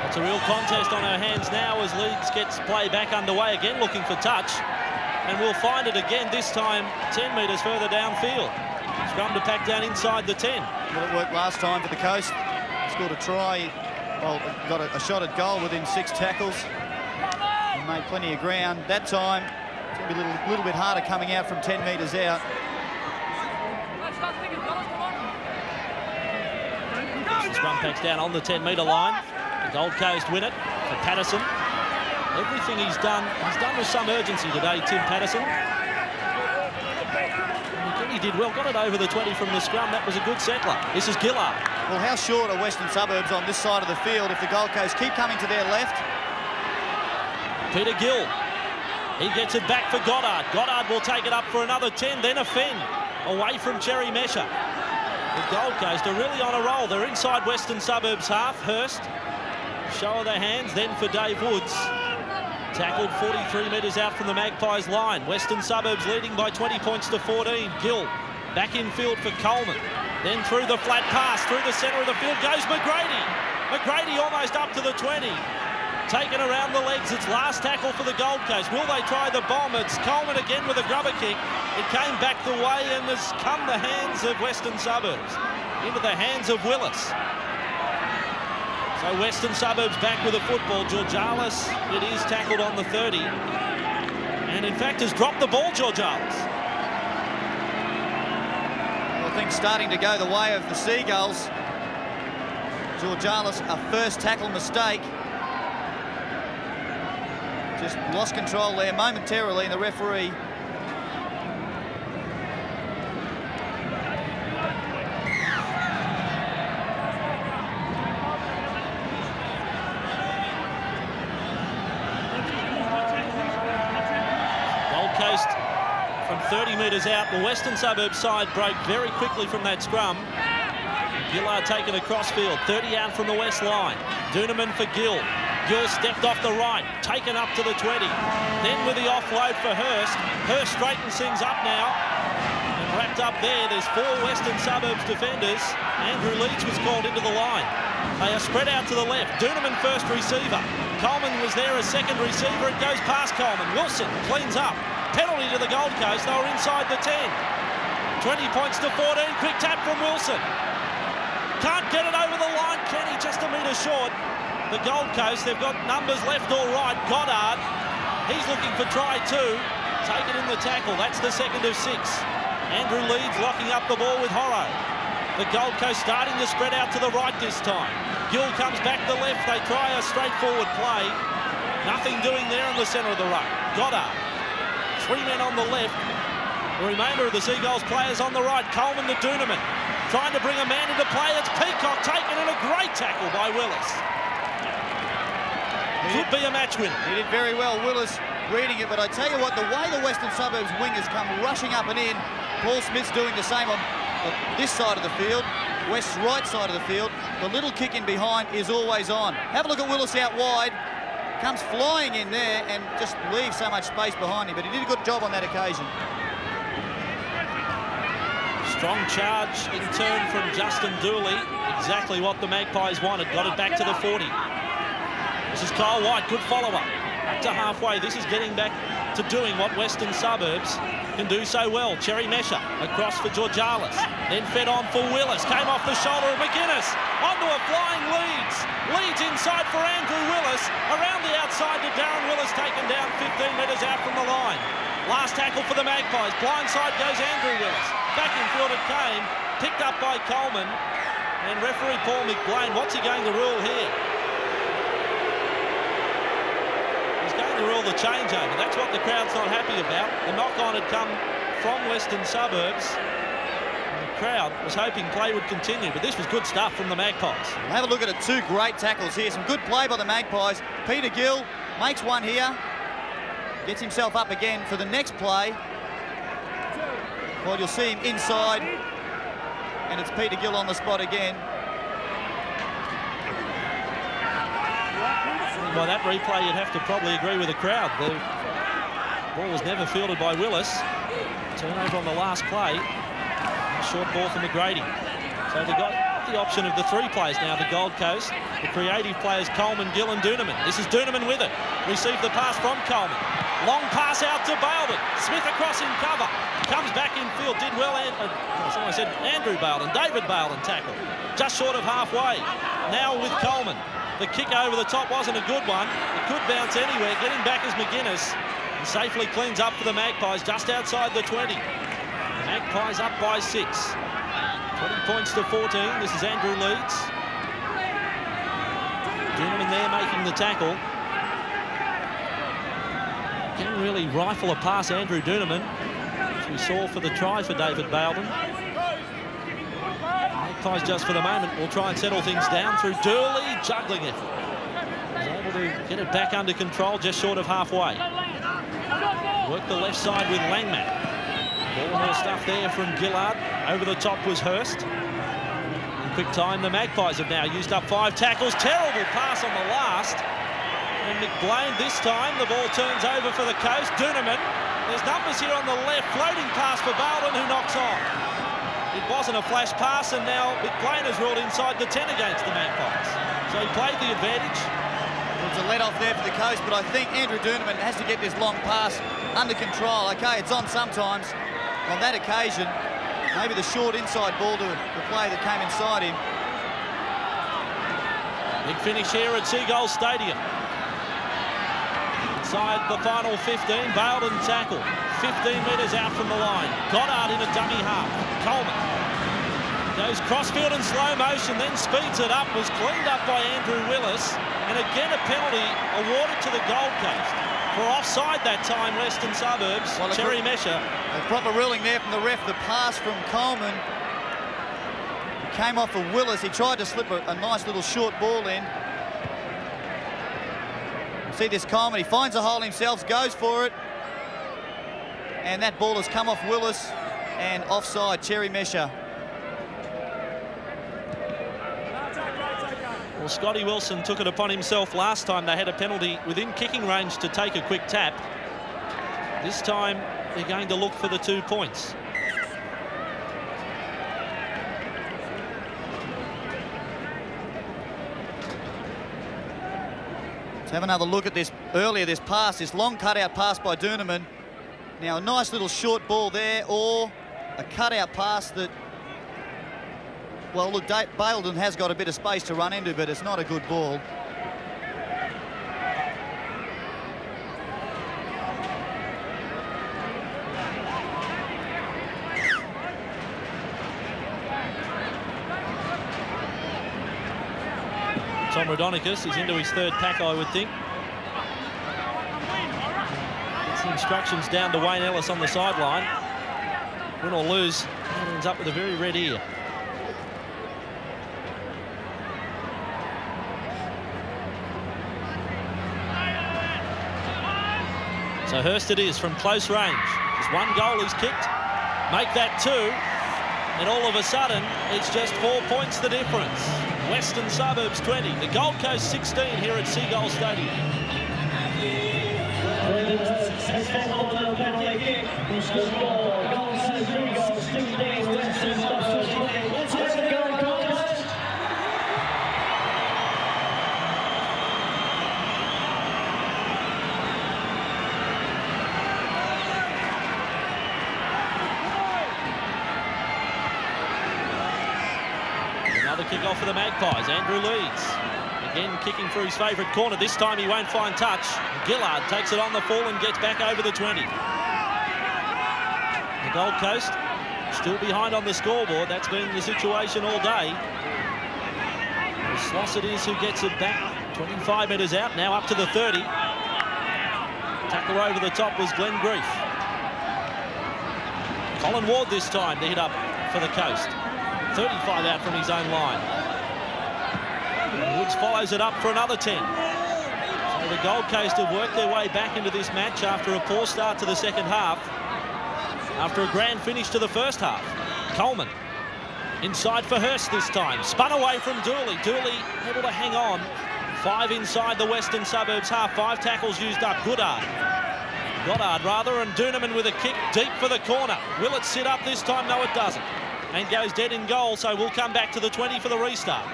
It's a real contest on our hands now as Leeds gets play back underway again, looking for touch. And we'll find it again, this time 10 metres further downfield. Scrum to pack down inside the 10. Well, it worked last time for the Coast. Scored a try, well, got a shot at goal within 6 tackles. And made plenty of ground. That time, it's going to be a little bit harder coming out from 10 metres out. Scrum packs down on the 10-metre line. The Gold Coast win it for Patterson. Everything he's done with some urgency today, Tim Patterson. And again, he did well, got it over the 20 from the scrum. That was a good settler. This is Gillard. Well, how short are Western Suburbs on this side of the field if the Gold Coast keep coming to their left? Peter Gill. He gets it back for Goddard. Goddard will take it up for another 10, then a Fenn away from Cherry Mesher. The Gold Coast are really on a roll. They're inside Western Suburbs half. Hurst, show of their hands, then for Dave Woods. Tackled 43 metres out from the Magpies line. Western Suburbs leading by 20 points to 14. Gill back in field for Coleman. Then through the flat pass, through the centre of the field goes McGrady. McGrady almost up to the 20. Taken around the legs. It's last tackle for the Gold Coast. Will they try the bomb? It's Coleman again with a grubber kick. It came back the way and has come the hands of Western Suburbs into the hands of Willis. So Western Suburbs back with a football. Georgalis, it is tackled on the 30. And in fact has dropped the ball, Georgalis. Well, things starting to go the way of the Seagulls. Georgalis, a first tackle mistake. Just lost control there momentarily, and the referee Gold Coast from 30 metres out. The Western Suburbs side broke very quickly from that scrum. Gillard taken across field, 30 out from the west line. Doonerman for Gill. Gill stepped off the right, taken up to the 20. Then with the offload for Hurst. Hurst straightens things up now. And wrapped up there, there's 4 Western Suburbs defenders. Andrew Leeds was called into the line. They are spread out to the left. Doonerman first receiver. Coleman was there as second receiver. It goes past Coleman. Wilson cleans up. Penalty to the Gold Coast. They were inside the 10. 20 points to 14. Quick tap from Wilson. Can't get it over the line. Kenny just a metre short. The Gold Coast, they've got numbers left or right. Goddard, he's looking for try 2. Taken in the tackle. That's the second of 6. Andrew Leeds locking up the ball with Horro. The Gold Coast starting to spread out to the right this time. Gill comes back to the left. They try a straightforward play. Nothing doing there in the centre of the ruck. Goddard. 3 men on the left. The remainder of the Seagulls players on the right. Coleman to Doonerman. Trying to bring a man into play. It's Peacock taken and a great tackle by Willis. Could be a match winner. He did very well, Willis, reading it. But I tell you what, the way the Western Suburbs wingers come rushing up and in, Paul Smith's doing the same on this side of the field, West's right side of the field. The little kick in behind is always on. Have a look at Willis out wide. Comes flying in there and just leaves so much space behind him. But he did a good job on that occasion. Strong charge in turn from Justin Dooley. Exactly what the Magpies wanted. Got it back to the 40. This is Kyle White, good follow-up. Back to halfway. This is getting back to doing what Western Suburbs can do so well. Cherry Mesher across for Georgalis. Then fed on for Willis. Came off the shoulder of McInnes. Onto a flying Leeds. Leeds inside for Andrew Willis. Around the outside to Darren Willis, taken down 15 metres out from the line. Last tackle for the Magpies. Blindside goes Andrew Willis. Back in field it came. Picked up by Coleman. And referee Paul McBlain, what's he going to rule here? To rule the changeover. That's what the crowd's not happy about. The knock-on had come from Western Suburbs. And the crowd was hoping play would continue, but this was good stuff from the Magpies. We'll have a look at it. 2 great tackles here. Some good play by the Magpies. Peter Gill makes one here. Gets himself up again for the next play. Well, you'll see him inside. And it's Peter Gill on the spot again. By that replay, you'd have to probably agree with the crowd. The ball was never fielded by Willis. Turnover on the last play. A short ball for McGrady. So they got the option of the 3 players now, the Gold Coast. The creative players, Coleman, Gill and Doonerman. This is Doonerman with it. Received the pass from Coleman. Long pass out to Baildon. Smith across in cover. Comes back in field. Did well. Someone said Andrew Baildon. David Baildon tackle. Just short of halfway. Now with Coleman. The kick over the top wasn't a good one. It could bounce anywhere. Getting back is McInnes. And safely cleans up for the Magpies just outside the 20. The Magpies up by 6. 20 points to 14. This is Andrew Leeds. Doonerman making the tackle. Can really rifle a pass, Andrew Doonerman, as we saw for the try for David Baildon. Magpies just for the moment will try and settle things down through Durley, juggling it. He's able to get it back under control, just short of halfway. Work the left side with Langmack. All more stuff there from Gillard. Over the top was Hurst. In quick time, the Magpies have now used up 5 tackles. Terrible pass on the last. And McBlain this time, the ball turns over for the Coast. Doonerman, there's numbers here on the left. Floating pass for Baildon, who knocks on. It wasn't a flash pass, and now McBlain has ruled inside the 10 against the Magpies. So he played the advantage. It was a let-off there for the Coast, but I think Andrew Doonerman has to get this long pass under control. OK, it's on sometimes. On that occasion, maybe the short inside ball to the play that came inside him. Big finish here at Seagulls Stadium. Inside the final 15, Baildon tackle. 15 metres out from the line. Goddard in a dummy half. Coleman goes crossfield in slow motion, then speeds it up. Was cleaned up by Andrew Willis. And again, a penalty awarded to the Gold Coast. For offside that time, Western Suburbs. Well, Cherry Mesher. A proper ruling there from the ref. The pass from Coleman came off of Willis. He tried to slip a nice little short ball in. See this Coleman, he finds a hole himself, goes for it. And that ball has come off Willis and offside, Cherry Mesher. Well, Scotty Wilson took it upon himself last time. They had a penalty within kicking range to take a quick tap. This time, they're going to look for the 2 points. Let's have another look at this earlier, this pass, this long cutout pass by Doonerman. Now a nice little short ball there, or a cutout pass that, well, look, Baildon has got a bit of space to run into, but it's not a good ball. Tom Rodonicus is into his 3rd pack, I would think. Gets the instructions down to Wayne Ellis on the sideline. Win or lose, he ends up with a very red ear. So Hurst it is from close range. Just 1 goal he's kicked. Make that 2. And all of a sudden, it's just 4 points the difference. Western Suburbs 20, the Gold Coast 16 here at Seagulls Stadium. Kick-off for the Magpies. Andrew leads. Again, kicking through his favourite corner. This time he won't find touch. Gillard takes it on the full and gets back over the 20. The Gold Coast still behind on the scoreboard. That's been the situation all day. Sloss it is who gets it back. 25 metres out, now up to the 30. Tackler over the top was Glenn Grief. Colin Ward this time to hit up for the Coast. 35 out from his own line. Woods follows it up for another 10. So the Gold Coast have worked their way back into this match after a poor start to the second half. After a grand finish to the first half. Coleman inside for Hurst this time. Spun away from Dooley. Dooley able to hang on. 5 inside the Western Suburbs half. 5 tackles used up. Goddard rather, and Doonerman with a kick deep for the corner. Will it sit up this time? No, it doesn't. And goes dead in goal, so we'll come back to the 20 for the restart.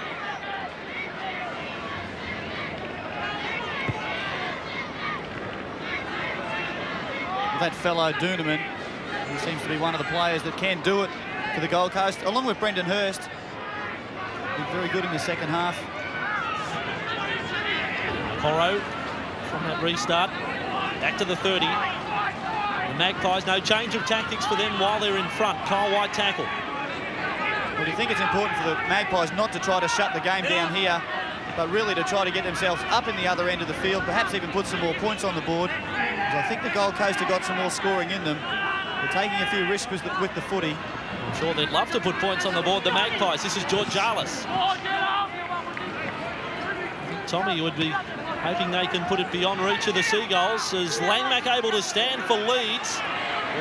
That fellow Doonerman, he seems to be one of the players that can do it for the Gold Coast, along with Brendan Hurst. Been very good in the second half. Porro from that restart, back to the 30. The Magpies, no change of tactics for them while they're in front. Kyle White tackle. Well, do you think it's important for the Magpies not to try to shut the game down here? but really to try to get themselves up in the other end of the field, perhaps even put some more points on the board. Because I think the Gold Coast have got some more scoring in them. They're taking a few risks with the footy. I'm sure they'd love to put points on the board, the Magpies. This is Georgialis. Tommy would be hoping they can put it beyond reach of the Seagulls. As Langmack able to stand for Leeds.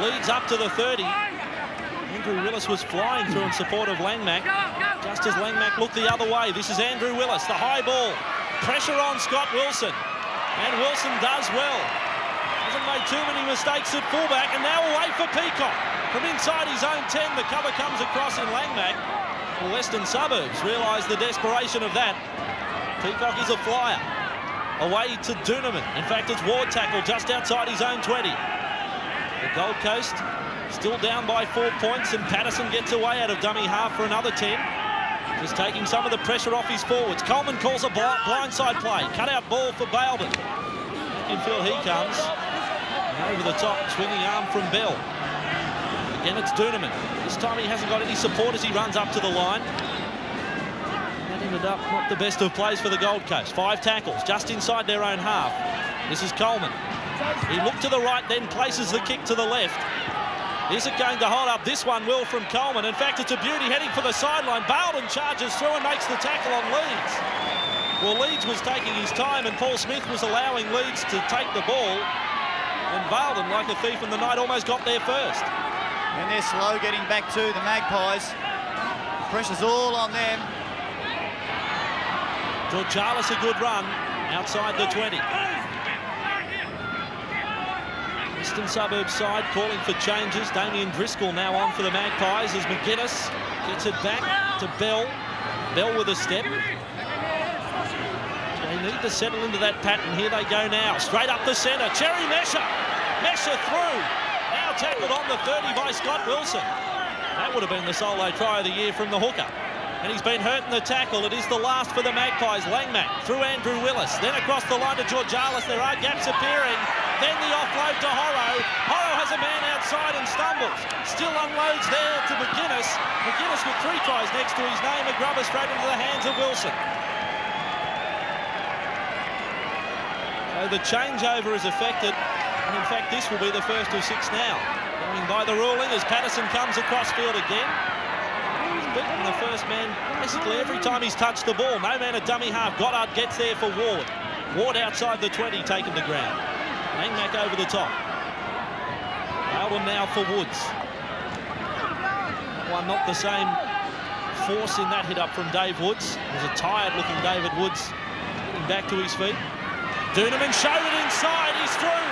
Leeds up to the 30. Andrew Willis was flying through in support of Langmack. Just as Langmack looked the other way. This is Andrew Willis, the high ball. Pressure on Scott Wilson. And Wilson does well. Hasn't made too many mistakes at fullback. And now away for Peacock. From inside his own 10, the cover comes across in Langmack. The Western Suburbs realise the desperation of that. Peacock is a flyer. Away to Duneman. In fact, it's Ward tackle just outside his own 20. The Gold Coast still down by 4 points, and Patterson gets away out of dummy half for another 10. Just taking some of the pressure off his forwards. Coleman calls a blindside play. Cut-out ball for Bailman. Back in field he comes. And over the top, swinging arm from Bell. Again, it's Duneman. This time he hasn't got any support as he runs up to the line. That ended up not the best of plays for the Gold Coast. 5 tackles just inside their own half. This is Coleman. He looked to the right, then places the kick to the left. Is it going to hold up? This one will from Coleman. In fact, it's a beauty heading for the sideline. Bailden charges through and makes the tackle on Leeds. Well, Leeds was taking his time and Paul Smith was allowing Leeds to take the ball. And Bailden, like a thief in the night, almost got there first. And they're slow getting back to the Magpies. Pressure's all on them. Georgialis a good run outside the 20. Western Suburbs side calling for changes. Damien Driscoll now on for the Magpies as McGuinness gets it back to Bell. Bell with a step. They need to settle into that pattern. Here they go now. Straight up the centre. Cherry Mesher. Mesher through. Now tackled on the 30 by Scott Wilson. That would have been the solo try of the year from the hooker. And he's been hurt in the tackle. It is the last for the Magpies. Langmack through Andrew Willis. Then across the line to Georgialis. There are gaps appearing. Then the offload to Horrow. Horrow has a man outside and stumbles. Still unloads there to McGuinness. McGuinness with 3 tries next to his name. A grubber straight into the hands of Wilson. So the changeover is affected. And in fact, this will be the first of 6 now. Going by the ruling as Patterson comes across field again. He's beaten the first man basically every time he's touched the ball. No man at dummy half. Goddard gets there for Ward. Ward outside the 20, taken to ground. Langmack over the top. Bailden now for Woods. One not the same force in that hit up from Dave Woods. It was a tired-looking David Woods getting back to his feet. Duneman showed it inside. He's through.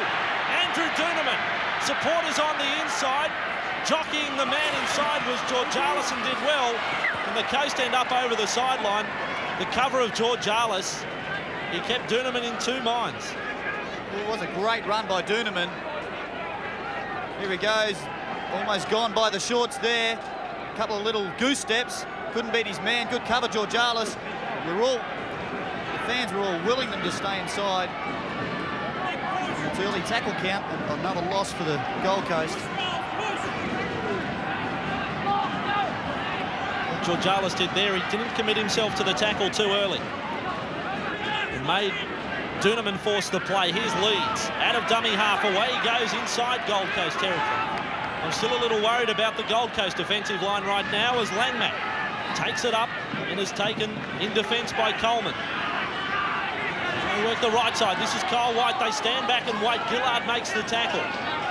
Andrew Duneman. Supporters on the inside. Jockeying the man inside was Georgialis and did well. And the Coast end up over the sideline. The cover of Georgialis. He kept Duneman in 2 minds. It was a great run by Duneman. Here he goes. Almost gone by the shorts there. A couple of little goose steps. Couldn't beat his man. Good cover, Georgialis. The fans were all willing them to stay inside. It's early tackle count and another loss for the Gold Coast. What Georgialis did there, he didn't commit himself to the tackle too early. It made Duneman force the play. Here's Leeds. Out of dummy half. Away he goes inside Gold Coast territory. I'm still a little worried about the Gold Coast defensive line right now as Langmack takes it up and is taken in defence by Coleman. They work the right side. This is Kyle White. They stand back and wait. Gillard makes the tackle.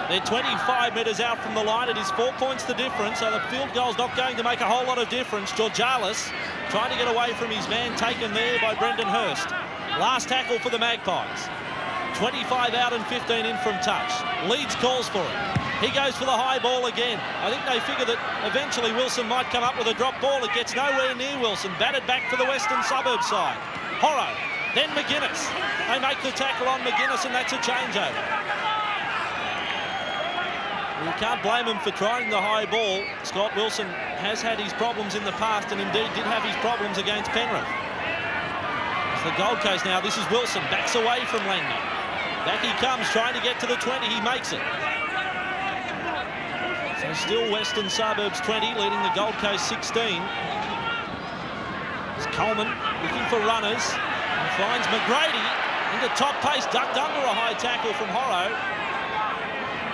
They're 25 metres out from the line. It is 4 points the difference, so the field goal's not going to make a whole lot of difference. Georgialis trying to get away from his man, taken there by Brendan Hurst. Last tackle for the Magpies. 25 out and 15 in from touch. Leeds calls for it. He goes for the high ball again. I think they figure that eventually Wilson might come up with a drop ball. It gets nowhere near Wilson. Batted back for the Western Suburbs side. Horrow, then McGuinness. They make the tackle on McGuinness and that's a changeover. You can't blame him for trying the high ball. Scott Wilson has had his problems in the past and indeed did have his problems against Penrith. The Gold Coast now, this is Wilson, backs away from Langmack. Back he comes, trying to get to the 20, he makes it. So still Western Suburbs 20, leading the Gold Coast 16. It's Coleman looking for runners. finds McGrady into top pace, ducked under a high tackle from Horrow.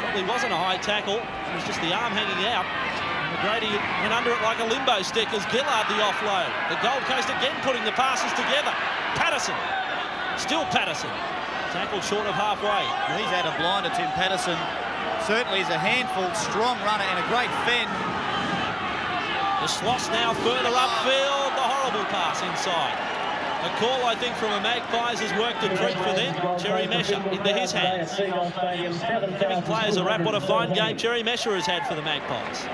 Probably wasn't a high tackle, it was just the arm hanging out. McGrady went under it like a limbo stick as Gillard the offload. The Gold Coast again putting the passes together. Patterson, still Patterson, tackled short of halfway. He's had a blinder, Tim Patterson. Certainly is a handful, strong runner and a great fend. The Sloss now further upfield, the horrible pass inside. A call, I think, from the Magpies has worked a treat for them. Cherry Mesher into his hands. Giving players a rap, what a fine game Cherry Mesher has had for the Magpies.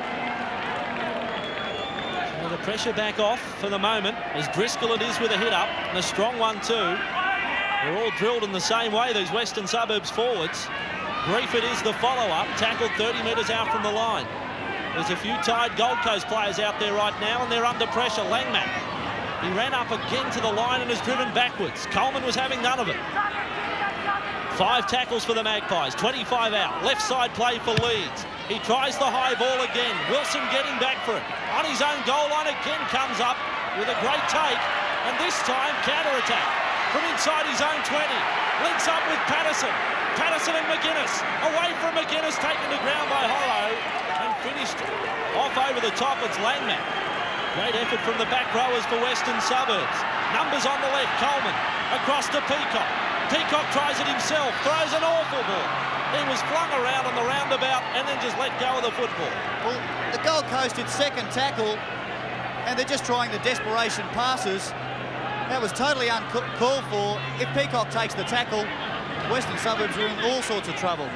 So the pressure back off for the moment, as Driscoll it is with a hit up, and a strong one too. They're all drilled in the same way, these Western Suburbs forwards. Griffith is the follow-up, tackled 30 metres out from the line. There's a few tired Gold Coast players out there right now, and they're under pressure. Langmack, he ran up again to the line and is driven backwards. Coleman was having none of it. 5 tackles for the Magpies, 25 out. Left side play for Leeds. He tries the high ball again. Wilson getting back for it. On his own goal line again, comes up with a great take, and this time counter-attack from inside his own 20. Links up with Patterson. Patterson and McGuinness. Away from McGuinness, taken to ground by Horrow and finished off over the top. It's Langmack. Great effort from the back rowers for Western Suburbs. Numbers on the left, Coleman across to Peacock. Peacock tries it himself, throws an awful ball. He was flung around on the roundabout and then just let go of the football. Well, the Gold Coast did second tackle and they're just trying the desperation passes. That was totally uncalled for. If Peacock takes the tackle, Western Suburbs are in all sorts of trouble.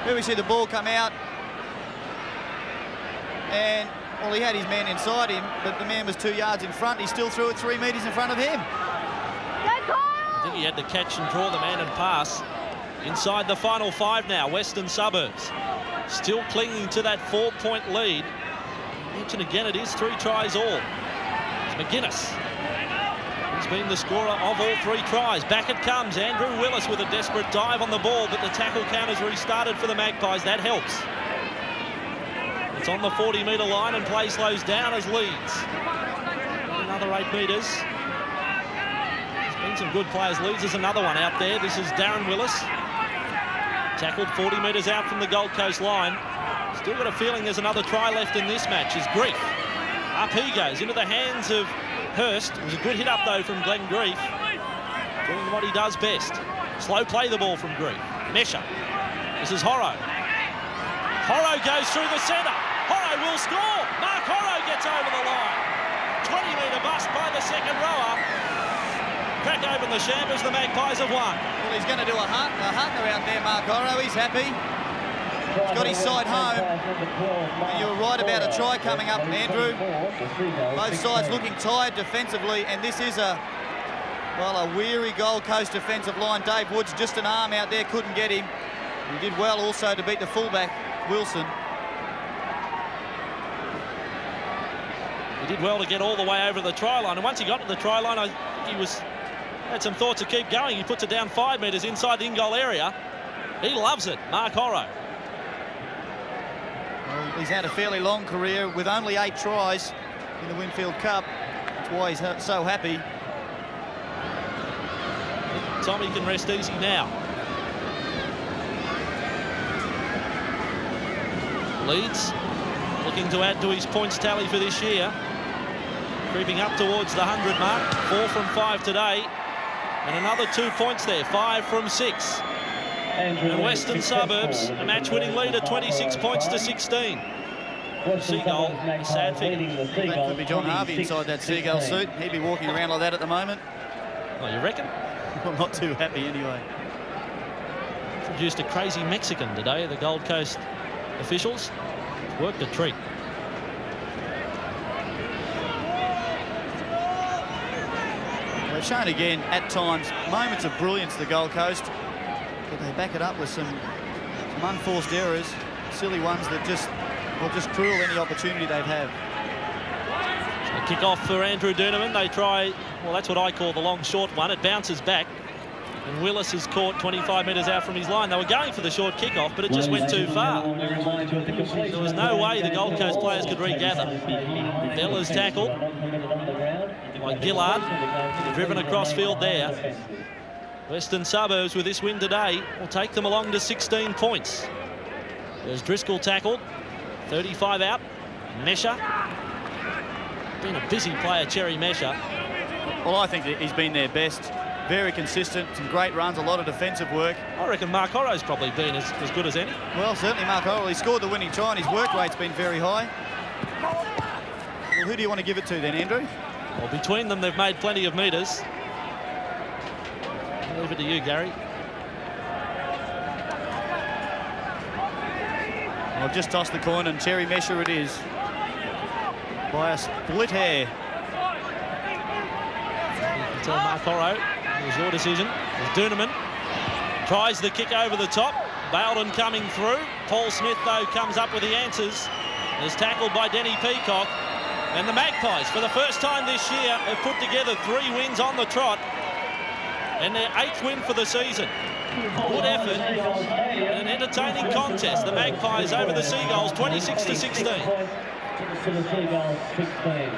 Here we see the ball come out, and, well, he had his man inside him, but the man was 2 yards in front. He still threw it 3 metres in front of him. I think he had to catch and draw the man and pass. Inside the final 5 now, Western Suburbs still clinging to that 4-point lead. I mentioned again, it is 3 tries all. It's McGuinness. He's been the scorer of all 3 tries. Back it comes. Andrew Willis with a desperate dive on the ball, but the tackle count has restarted for the Magpies. That helps. It's on the 40-metre line and play slows down as Leeds. Another 8 metres. There's been some good players. Leeds is another one out there. This is Darren Willis. Tackled 40 metres out from the Gold Coast line. Still got a feeling there's another try left in this match. Is Grief. Up he goes into the hands of Hurst. It was a good hit up though from Glenn Grief, doing what he does best. Slow play the ball from Grief. Mesher. This is Horrow. Horrow goes through the centre. Horrow will score. Mark Horrow gets over the line. 20-metre bust by the second rower. Crack open the Shambers. The Magpies have won. Well, he's going to do a Hartner out there, Mark Horrow. He's happy. He's got his side home. And you were right about a try coming up, Andrew. Both sides looking tired defensively, and this is a weary Gold Coast defensive line. Dave Woods, just an arm out there, couldn't get him. He did well also to beat the fullback, Wilson. He did well to get all the way over the try line, and once he got to the try line, I think he had some thoughts to keep going. He puts it down 5 metres inside the in-goal area. He loves it, Mark Horrow. Well, he's had a fairly long career with only 8 tries in the Winfield Cup. That's why he's so happy. Tommy can rest easy now. Leeds looking to add to his points tally for this year. Creeping up towards the 100 mark. 4 from 5 today. And another 2 points there. 5 from 6. And Western Suburbs, a match-winning lead at 26 points to 16. Seagull, a sad figure. That could be John Harvey inside that Seagull suit. He'd be walking around like that at the moment. Oh, you reckon? I'm not too happy anyway. Introduced a crazy Mexican today, the Gold Coast officials. Worked a treat. They've shown again, at times, moments of brilliance, the Gold Coast. But they back it up with some unforced errors, silly ones that just cruel any opportunity they've had. So kick off for Andrew Duneman. They try, well, that's what I call the long short one. It bounces back, and Willis is caught 25 metres out from his line. They were going for the short kick-off, but it just went too far. There was no way the Gold Coast players could regather. Bella's tackle. by Gillard. Driven across field there. Western Suburbs with this win today will take them along to 16 points. There's Driscoll tackled. 35 out. Mesha. Been a busy player, Cherry Mesha. Well, I think that he's been their best. Very consistent, some great runs, a lot of defensive work. I reckon Mark Horro's probably been as good as any. Well, certainly Mark Horrell. He scored the winning try and his work rate's been very high. Well, who do you want to give it to then, Andrew? Well, between them, they've made plenty of metres. I'll leave it to you, Gary. I've just tossed the coin and Cherry Mesha it is. By a split hair. You can tell Mark Horro, it was your decision. As Doonerman tries the kick over the top. Bowden coming through. Paul Smith, though, comes up with the answers. Is tackled by Denny Peacock. And the Magpies, for the first time this year, have put together 3 wins on the trot. And their 8th win for the season. Good effort and an entertaining contest. The Magpies over the Seagulls, 26-16. To the Seagulls, 16.